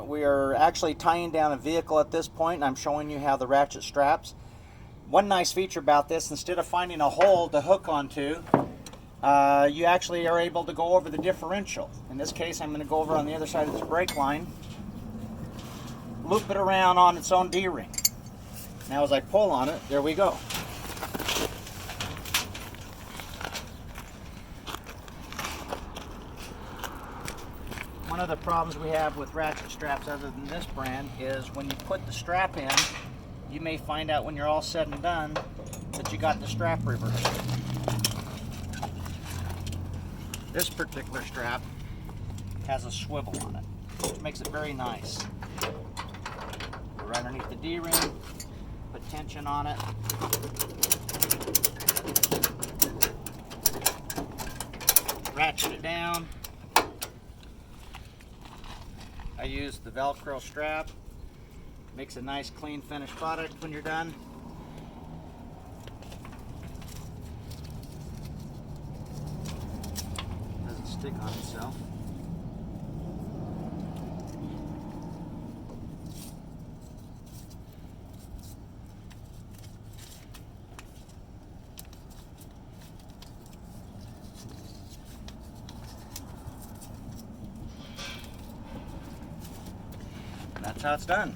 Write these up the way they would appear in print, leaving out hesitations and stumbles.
We are actually tying down a vehicle at this point, and I'm showing you how the ratchet straps. One nice feature about this, instead of finding a hole to hook onto, you actually are able to go over the differential. In this case, I'm going to go over on the other side of this brake line, loop it around on its own D-ring. Now as I pull on it, there we go. One of the problems we have with ratchet straps other than this brand is when you put the strap in, you may find out when you're all said and done that you got the strap reversed. This particular strap has a swivel on it, which makes it very nice. Right underneath the D-ring, put tension on it. Ratchet it down. I use the Velcro strap. Makes a nice clean finished product when you're done. Doesn't stick on itself. That's how it's done.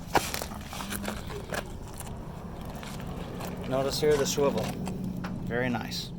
Notice here the swivel. Very nice.